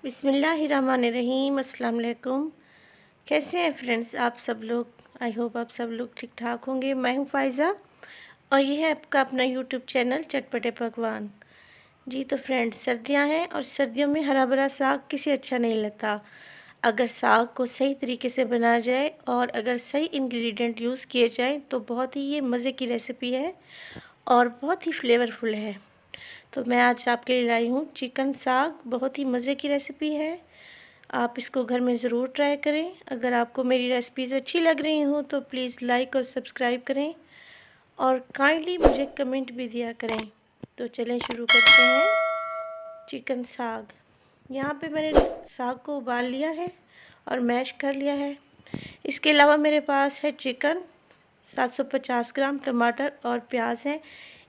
बिस्मिल्लाहिर्रहमानिर्रहीम। अस्सलाम वालेकुम। कैसे हैं फ्रेंड्स आप सब लोग? आई होप आप सब लोग ठीक ठाक होंगे। मैं हूं फ़ाइज़ा और ये है आपका अपना यूट्यूब चैनल चटपटे पकवान। जी तो फ्रेंड्स, सर्दियां हैं और सर्दियों में हरा भरा साग किसे अच्छा नहीं लगता। अगर साग को सही तरीके से बनाया जाए और अगर सही इंग्रेडिएंट यूज़ किए जाएँ तो बहुत ही ये मज़े की रेसिपी है और बहुत ही फ्लेवरफुल है। तो मैं आज आपके लिए लाई हूँ चिकन साग। बहुत ही मज़े की रेसिपी है, आप इसको घर में ज़रूर ट्राई करें। अगर आपको मेरी रेसिपीज़ अच्छी लग रही हो तो प्लीज़ लाइक और सब्सक्राइब करें और काइंडली मुझे कमेंट भी दिया करें। तो चलें शुरू करते हैं। चिकन साग, यहाँ पे मैंने साग को उबाल लिया है और मैश कर लिया है। इसके अलावा मेरे पास है चिकन 750 ग्राम, टमाटर और प्याज हैं।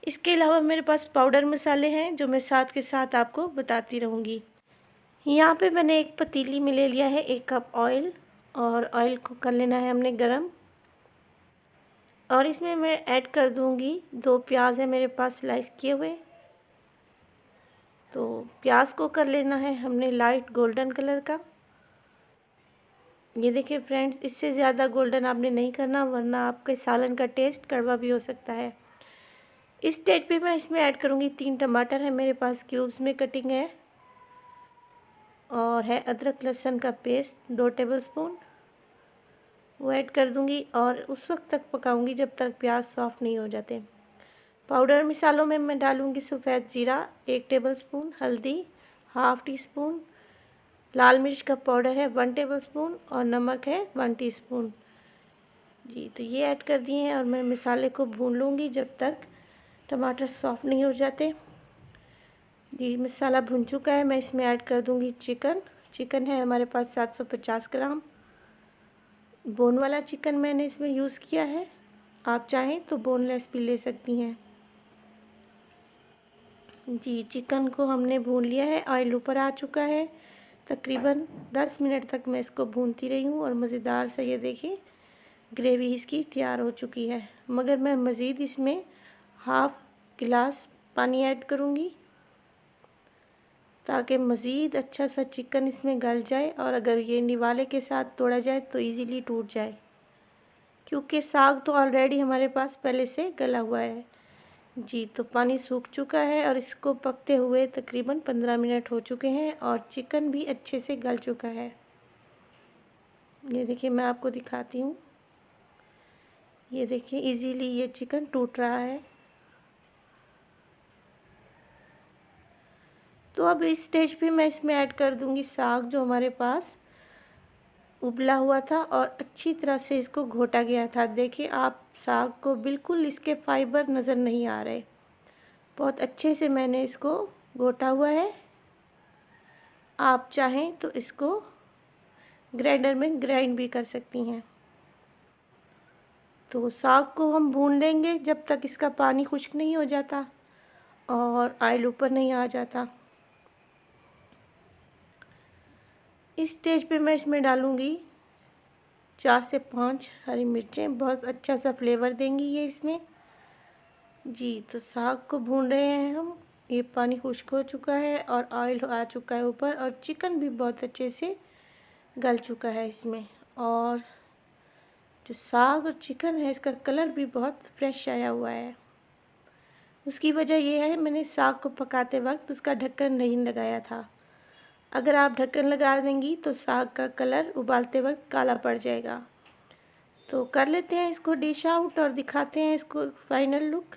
इसके अलावा मेरे पास पाउडर मसाले हैं जो मैं साथ के साथ आपको बताती रहूँगी। यहाँ पे मैंने एक पतीली में ले लिया है 1 कप ऑयल और ऑयल को कर लेना है हमने गरम। और इसमें मैं ऐड कर दूँगी 2 प्याज है मेरे पास स्लाइस किए हुए। तो प्याज को कर लेना है हमने लाइट गोल्डन कलर का। ये देखिए फ्रेंड्स, इससे ज़्यादा गोल्डन आपने नहीं करना वरना आपके सालन का टेस्ट कड़वा भी हो सकता है। इस स्टेज पे मैं इसमें ऐड करूँगी 3 टमाटर है मेरे पास, क्यूब्स में कटिंग है। और है अदरक लहसुन का पेस्ट 2 टेबलस्पून, वो ऐड कर दूँगी और उस वक्त तक पकाऊँगी जब तक प्याज सॉफ्ट नहीं हो जाते। पाउडर मसालों में मैं डालूँगी सफ़ेद ज़ीरा 1 टेबलस्पून, हल्दी हाफ़ टी स्पून, लाल मिर्च का पाउडर है 1 टेबलस्पून और नमक है 1 टीस्पून। जी तो ये ऐड कर दिए हैं और मैं मसाले को भून लूँगी जब तक टमाटर सॉफ्ट नहीं हो जाते। जी मसाला भुन चुका है, मैं इसमें ऐड कर दूँगी चिकन। चिकन है हमारे पास 750 ग्राम, बोन वाला चिकन मैंने इसमें यूज़ किया है। आप चाहें तो बोनलेस भी ले सकती हैं। जी चिकन को हमने भून लिया है, ऑयल ऊपर आ चुका है। तकरीबन 10 मिनट तक मैं इसको भूनती रही हूँ और मज़ेदार से ये देखिए ग्रेवी इसकी तैयार हो चुकी है। मगर मैं मज़ीद इसमें हाफ़ गिलास पानी ऐड करूँगी ताकि मज़ीद अच्छा सा चिकन इसमें गल जाए और अगर ये निवाले के साथ तोड़ा जाए तो इजीली टूट जाए, क्योंकि साग तो ऑलरेडी हमारे पास पहले से गला हुआ है। जी तो पानी सूख चुका है और इसको पकते हुए तकरीबन 15 मिनट हो चुके हैं और चिकन भी अच्छे से गल चुका है। ये देखिए मैं आपको दिखाती हूँ, ये देखिए इजीली ये चिकन टूट रहा है। तो अब इस स्टेज पे मैं इसमें ऐड कर दूँगी साग जो हमारे पास उबला हुआ था और अच्छी तरह से इसको घोटा गया था। देखिए आप साग को बिल्कुल इसके फाइबर नज़र नहीं आ रहे, बहुत अच्छे से मैंने इसको घोटा हुआ है। आप चाहें तो इसको ग्राइंडर में ग्राइंड भी कर सकती हैं। तो साग को हम भून लेंगे जब तक इसका पानी खुश्क नहीं हो जाता और ऑयल ऊपर नहीं आ जाता। इस स्टेज पे मैं इसमें डालूँगी 4 से 5 हरी मिर्चें, बहुत अच्छा सा फ्लेवर देंगी ये इसमें। जी तो साग को भून रहे हैं हम, ये पानी खुश्क हो चुका है और ऑयल आ चुका है ऊपर और चिकन भी बहुत अच्छे से गल चुका है इसमें। और जो साग और चिकन है इसका कलर भी बहुत फ्रेश आया हुआ है। उसकी वजह ये है मैंने साग को पकाते वक्त उसका ढक्कन नहीं लगाया था। अगर आप ढक्कन लगा देंगी तो साग का कलर उबालते वक्त काला पड़ जाएगा। तो कर लेते हैं इसको डिश आउट और दिखाते हैं इसको फाइनल लुक।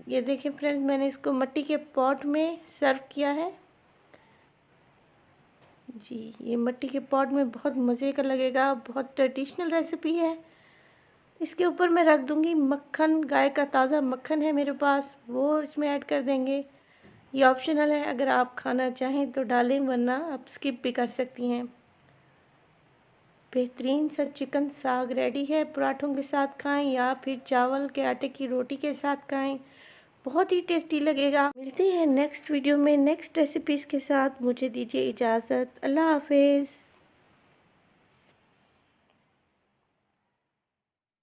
ये देखिए फ्रेंड्स, मैंने इसको मिट्टी के पॉट में सर्व किया है। जी ये मिट्टी के पॉट में बहुत मज़े का लगेगा, बहुत ट्रेडिशनल रेसिपी है। इसके ऊपर मैं रख दूँगी मक्खन, गाय का ताज़ा मक्खन है मेरे पास, वो इसमें ऐड कर देंगे। ये ऑप्शनल है, अगर आप खाना चाहें तो डालें वरना आप स्किप भी कर सकती हैं। बेहतरीन सा चिकन साग रेडी है। पराठों के साथ खाएं या फिर चावल के आटे की रोटी के साथ खाएं, बहुत ही टेस्टी लगेगा। मिलते हैं नेक्स्ट वीडियो में नेक्स्ट रेसिपीज़ के साथ। मुझे दीजिए इजाज़त। अल्लाह हाफिज़।